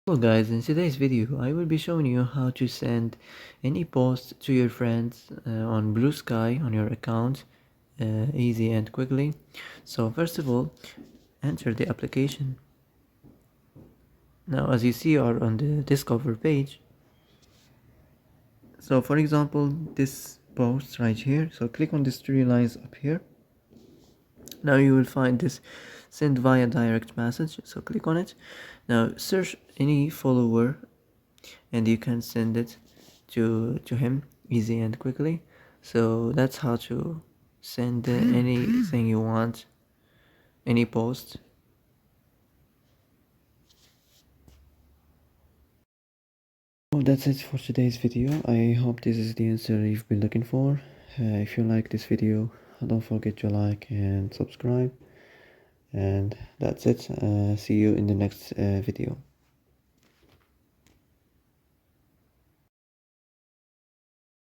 Hello guys, in today's video I will be showing you how to send any post to your friends on Bluesky on your account easy and quickly. So first of all, enter the application. Now as you see, you are on the discover page. So for example, this post right here, so click on these three lines up here. Now you will find this send via direct message, so click on it. Now search any follower and you can send it to him easy and quickly. So that's how to send anything you want, any post. Oh, that's it for today's video. I hope this is the answer you've been looking for. If you like this video, don't forget to like and subscribe, and that's it. See you in the next video.